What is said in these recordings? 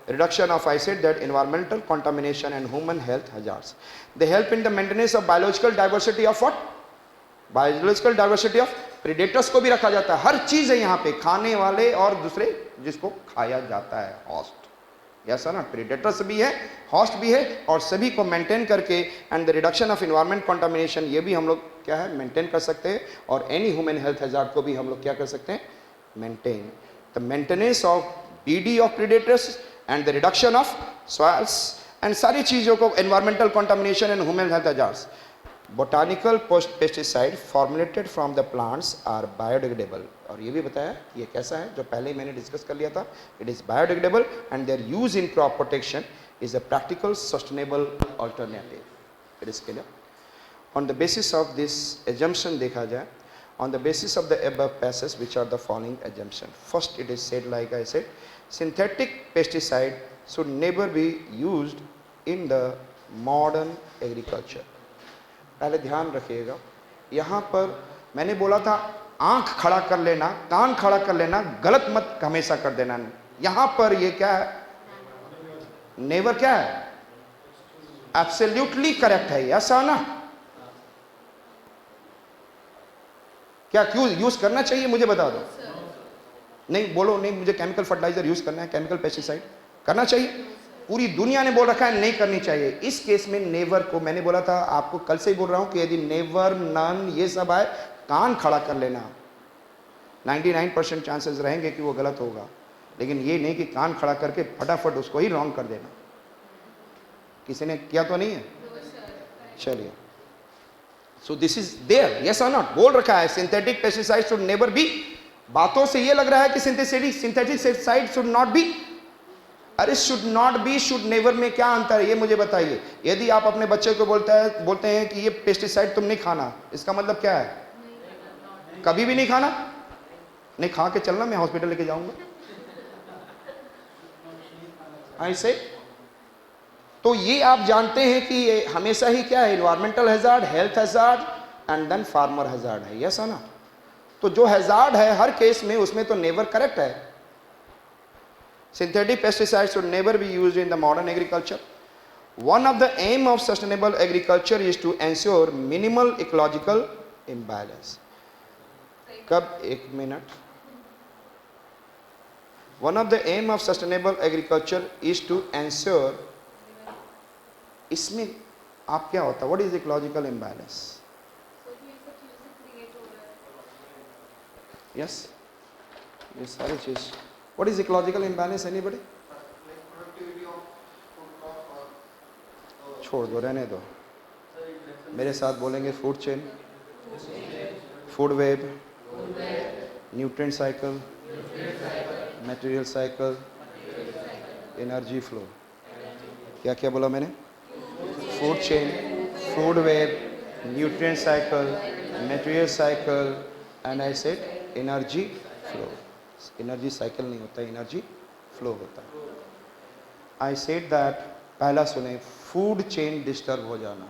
reduction of, I said that, environmental contamination and human health hazards. They help in the maintenance of biological diversity of what? Biological diversity of predators को भी रखा जाता है, हर चीज है यहाँ पे, खाने वाले और दूसरे जिसको खाया जाता है, host. ऐसा ना, प्रेडेटर्स भी है, हॉस्ट भी है, और सभी को मेंटेन करके and the reduction of environment contamination, ये भी हम लोग क्या है मेंटेन कर सकते हैं, और एनी ह्यूमन हेल्थ हैजार्ड को भी हम लोग क्या कर सकते हैं, maintain. The maintenance of BD of predators and the reduction of soils and सारी चीज़ों को, environmental contamination and human health hazards. Botanical pesticide formulated from the plants are biodegradable, और ये भी बताया ये कैसा है, जो पहले ही मैंने डिस्कस कर लिया था. It is biodegradable and their use in crop protection is a practical sustainable alternative. It is clear. On the basis of this assumption देखा जाए, on the basis of the above passage which are the following assumption. First it is said like I said, synthetic pesticide should never be used in the modern agriculture. पहले ध्यान रखिएगा, यहाँ पर मैंने बोला था आंख खड़ा कर लेना, कान खड़ा कर लेना, गलत मत हमेशा कर देना. यहाँ पर ये क्या है, नेवर क्या है, एब्सोल्युटली करेक्ट है, ऐसा ना. क्या क्यों यूज करना चाहिए मुझे बता दो. नहीं बोलो, नहीं मुझे केमिकल फर्टिलाइजर यूज करना है, केमिकल पेस्टिसाइड करना चाहिए. पूरी दुनिया ने बोल रखा है नहीं करनी चाहिए. इस केस में नेवर को मैंने बोला था, आपको कल से ही बोल रहा हूं कि यदि नेवर, नन, ये सब आए, कान खड़ा कर लेना. 99% चांसेस रहेंगे कि वो गलत होगा, लेकिन ये नहीं कि कान खड़ा करके फटाफट उसको ही रॉन्ग कर देना. किसी ने किया तो नहीं है? चलिए. So this is there, yes और नॉट, बोल रखा है synthetic pesticide should never be. बातों से ये लग रहा है कि synthetic pesticide should not be. अरे should not be, should never में क्या अंतर है ये मुझे बताइए. यदि आप अपने बच्चे को बोलते हैं कि ये पेस्टिसाइड तुम नहीं खाना, इसका मतलब क्या है, कभी भी नहीं खाना. नहीं खा के चलना, मैं हॉस्पिटल लेके जाऊंगा ऐसे. तो ये आप जानते हैं कि ये हमेशा ही क्या है, environmental hazard, health hazard and then farmer hazard है, यस है ना. तो जो हैजार्ड है हर केस में, उसमें तो नेवर करेक्ट है. Synthetic pesticides should never be used in the modern agriculture. One of the aim of sustainable agriculture is to ensure minimal ecological imbalance. कब, एक minute. One of the aim of sustainable agriculture is to ensure, इसमें आप क्या होता, what is ecological imbalance? Yes, ये सारी चीज. What is ecological imbalance? Anybody? छोड़ दो, रहने दो. मेरे साथ बोलेंगे, food chain, food web, nutrient cycle, material cycle, energy flow. क्या क्या बोला मैंने? Food chain, food web, nutrient cycle, material cycle and I said energy flow. Energy cycle नहीं होता, एनर्जी फ्लो होता है. आई सेड दैट, पहला सुने, फूड चेन डिस्टर्ब हो जाना.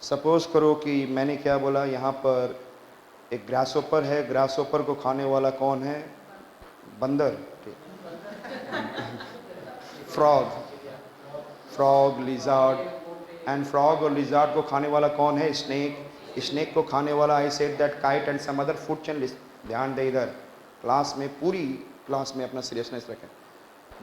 सपोज करो कि मैंने क्या बोला, यहाँ पर एक ग्रासहोपर है, ग्रासहोपर को खाने वाला कौन है, बंदर, frog, frog, lizard, and frog और लिजार्ड को खाने वाला कौन है, स्नेक, स्नेक को खाने वाला I said that kite and some other food chain. ध्यान दे इधर, क्लास में, पूरी क्लास में अपना सीरियसनेस रखें,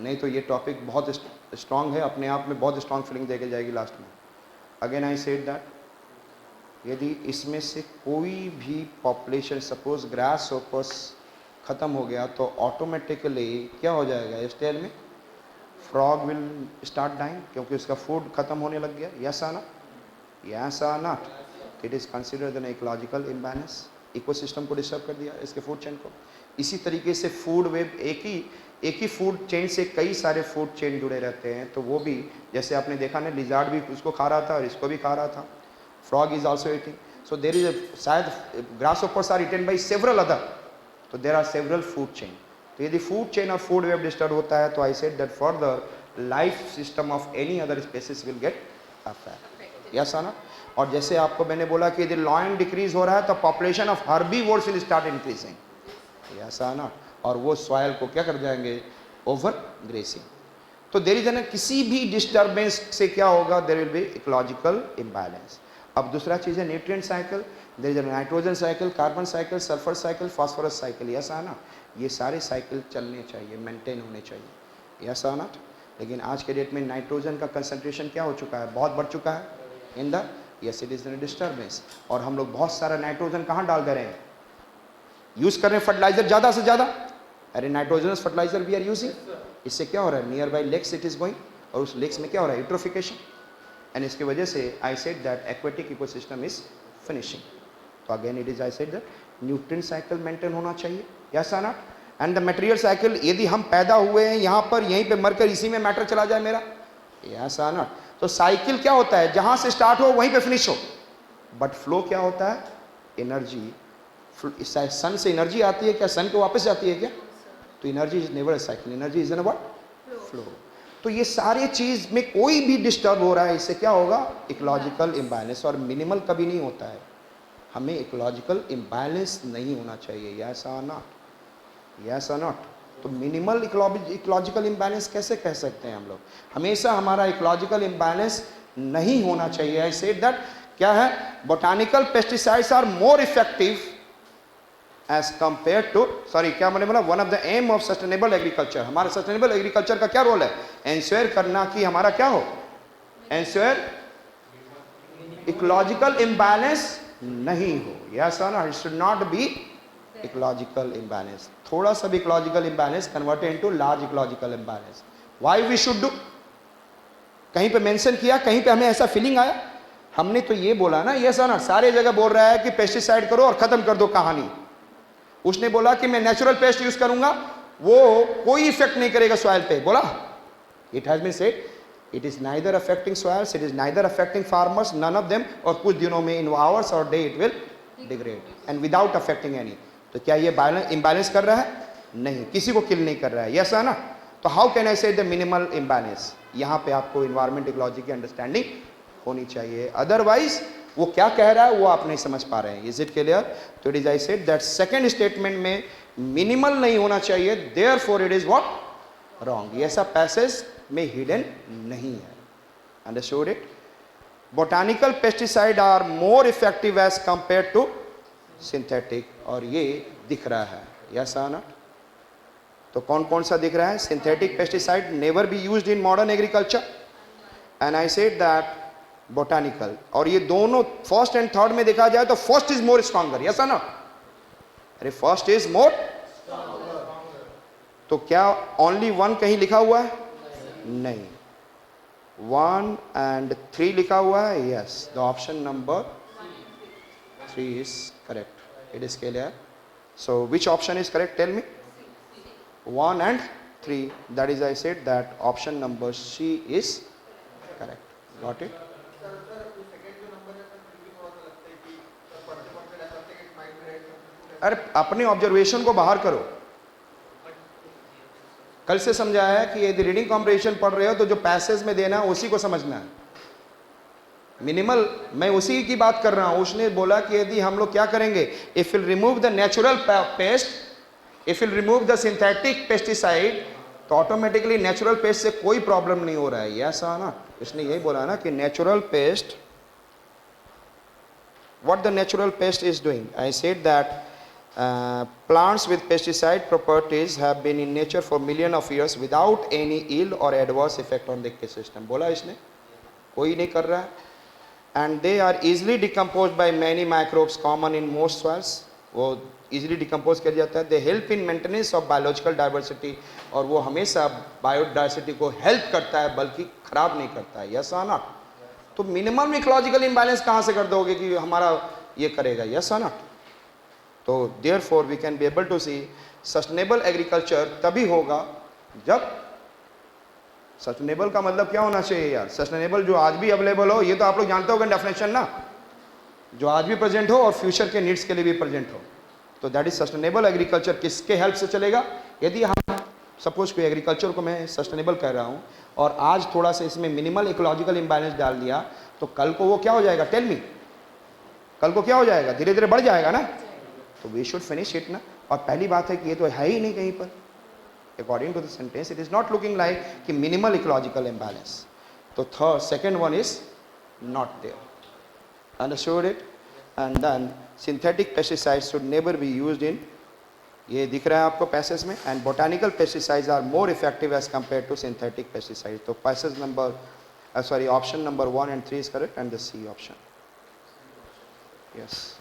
नहीं तो ये टॉपिक बहुत स्ट्रांग है, अपने आप में बहुत स्ट्रांग फीलिंग देके जाएगी लास्ट में. अगेन आई सेड दैट, यदि इसमें से कोई भी पॉपुलेशन, सपोज ग्रास होपर्स ख़त्म हो गया, तो ऑटोमेटिकली क्या हो जाएगा, इस टेल में फ्रॉग विल स्टार्ट डाइंग, क्योंकि उसका फूड खत्म होने लग गया. Yes are not, yes are not. It is considered an ecological imbalance. Ecosystem को डिस्टर्ब कर दिया, इसके फूड चेन को. इसी तरीके से फूड वेब, एक ही फूड चेन से कई सारे फूड चेन जुड़े रहते हैं, तो वो भी, जैसे आपने देखा ना, लिजार्ड भी उसको खा रहा था और इसको भी खा रहा था. Frog is also eating. So there is शायद grasshoppers are eaten by several other, तो there are several food chain. तो यदि फूड चेन और फूड वेब डिस्टर्ब होता है, तो I said that further life system of any other species will get affect. Yes आना. और जैसे आपको मैंने बोला कि यदि लॉयन डिक्रीज हो रहा है, तो population of herbivores will start increasing. Yes आना. और वो सॉइल को क्या कर जाएंगे, ओवर ग्रेसिंग. तो देयर इज एन किसी भी डिस्टर्बेंस से क्या होगा, there will be ecological imbalance. अब दूसरा चीज है nutrient cycle, there is nitrogen cycle, carbon cycle, sulphur cycle, phosphorus cycle, ऐसा है ना, ये सारे साइकिल चलने चाहिए, मेंटेन होने चाहिए, ऐसा ना। लेकिन आज के डेट में नाइट्रोजन का कंसंट्रेशन क्या हो चुका है, बहुत बढ़ चुका है in the, yes it is an disturbance. और हम लोग बहुत सारा नाइट्रोजन कहाँ डाल दे रहे हैं, यूज कर रहे हैं फर्टिलाइजर ज़्यादा से ज़्यादा, अरे nitrogenous fertiliser we are using, इससे क्या हो रहा है, near by lakes it is going, और उस लेक्स में क्या हो रहा है, यूट्रोफिकेशन, एंड इसकी वजह से I said that aquatic ecosystem is finishing. तो again it is I said that nutrient cycle maintain होना चाहिए, यस और not, and the material cycle, यदि हम पैदा हुए हैं यहाँ पर, यहीं पे मरकर इसी में मैटर चला जाए मेरा, यस और नॉट। तो साइकिल क्या होता है, जहाँ से स्टार्ट हो वहीं पे फिनिश हो, बट फ्लो क्या होता है, एनर्जी, सन से एनर्जी आती है क्या, सन को वापस जाती है क्या, तो energy is never a cycle, energy is an what, flow. तो ये सारे चीज में कोई भी डिस्टर्ब हो रहा है, इससे क्या होगा, इकोलॉजिकल इम्बैलेंस, और मिनिमल कभी नहीं होता है, हमें इकोलॉजिकल इम्बैलेंस नहीं होना चाहिए, यस और नॉट, यस और नॉट। तो मिनिमल इकोलॉजिकल इम्बैलेंस कैसे कह सकते हैं हम लोग, हमेशा हमारा इकोलॉजिकल इम्बैलेंस नहीं होना चाहिए। आई सेड दैट क्या है, botanical pesticides are more effective as compare to, sorry क्या मैंने बोला, one of the aim of sustainable agriculture, हमारा सस्टेनेबल एग्रीकल्चर का क्या रोल है, एंश्योर करना कि हमारा क्या हो, एंश्योर इकोलॉजिकल इम्बैलेंस नहीं हो, यस और no, it should not be ecological imbalance, थोड़ा सा भी ecological imbalance converted into large ecological imbalance. Why we should do, कहीं पे मेंशन किया, कहीं पे हमें ऐसा फीलिंग आया, हमने तो ये बोला ना, यस और नो, सारे जगह बोल रहा है कि पेस्टिसाइड करो और खत्म कर दो कहानी, उसने बोला कि मैं नेचुरल पेस्ट यूज करूंगा, वो कोई इफेक्ट नहीं करेगा सॉइल पे, बोला, it has been said it is neither affecting soils, it is neither affecting farmers, none of them, और कुछ दिनों में, इन आवर्स और day it will degrade and without affecting any. तो क्या ये इम्बैलेंस कर रहा है, नहीं, किसी को किल नहीं कर रहा है, यस है ना। तो हाउ कैन आई से द मिनिमल इम्बैलेंस, यहाँ पे आपको इन्वायरमेंट इकोलॉजी की अंडरस्टैंडिंग होनी चाहिए, अदरवाइज वो क्या कह रहा है वो आप नहीं समझ पा रहे हैं, इज इट क्लियर। तो it is I said that second statement में मिनिमल नहीं होना चाहिए, therefore it is what, wrong, ये ऐसा पैसेज में हिडन नहीं है, understood it. Botanical pesticide are more effective as compare to synthetic, और ये दिख रहा है, यस और नॉट। तो कौन कौन सा दिख रहा है, synthetic pesticide never be used in modern agriculture, and I said that botanical, और ये दोनों फर्स्ट एंड थर्ड में देखा जाए तो first is more stronger, yes और नॉट, अरे फर्स्ट इज मोर, तो क्या ओनली वन कहीं लिखा हुआ है, नहीं, 1 and 3 लिखा हुआ है, yes, the option number 3 is correct, it is clear, so which option is correct, tell me, 1 and 3, that is I said that option number C is correct, got it। अरे अपने ऑब्जर्वेशन को बाहर करो, कल से समझाया है कि यदि रीडिंग कॉम्प्रिहेंशन पढ़ रहे हो तो जो पैसेज में देना है उसी को समझना है, मिनिमल मैं उसी की बात कर रहा हूं। उसने बोला कि यदि हम लोग क्या करेंगे, if will remove the natural paste, if will remove the synthetic pesticide, तो ऑटोमेटिकली नेचुरल पेस्ट से कोई प्रॉब्लम नहीं हो रहा है, ऐसा ना, इसने यही बोला ना कि natural paste, what the natural pest is doing, I said that plants with pesticide properties have been in nature for millions of years without any ill or adverse effect on the ecosystem, बोला इसने, कोई नहीं कर रहा है, and they are easily decomposed by many microbes common in most soils, वो easily decompose कर जाता है, they help in maintenance of biological diversity, और वो हमेशा बायोडाइवर्सिटी को हेल्प करता है बल्कि खराब नहीं करता है, यस और नॉट। तो मिनिमम इकोलॉजिकल इम्बैलेंस कहाँ से कर दोगे कि हमारा ये करेगा, यस और नॉट। तो therefore we can be able to see sustainable agriculture तभी होगा जब, सस्टेनेबल का मतलब क्या होना चाहिए यार, सस्टेनेबल जो आज भी अवेलेबल हो, ये तो आप लोग जानते होंगे डेफिनेशन ना, जो आज भी प्रेजेंट हो और फ्यूचर के नीड्स के लिए भी प्रेजेंट हो, तो दैट इज सस्टेनेबल एग्रीकल्चर। किसके हेल्प से चलेगा, यदि हम सपोज कोई एग्रीकल्चर को मैं सस्टेनेबल कह रहा हूँ और आज थोड़ा सा इसमें मिनिमल इकोलॉजिकल इम्बैलेंस डाल दिया, तो कल को वो क्या हो जाएगा, टेल मी, कल को क्या हो जाएगा, धीरे धीरे बढ़ जाएगा ना, तो वी शुड फिनिश इट ना। और पहली बात है कि ये तो है ही नहीं कहीं पर, according to the sentence it is not looking like कि minimal ecological imbalance. So third, second one is not there. Understood it? And then synthetic pesticides should never be used in, ये दिख रहा है आपको पैसेज में, and botanical pesticides are more effective as compared to synthetic pesticides. तो passage number option number 1 and 3 is correct, and the C option. Yes.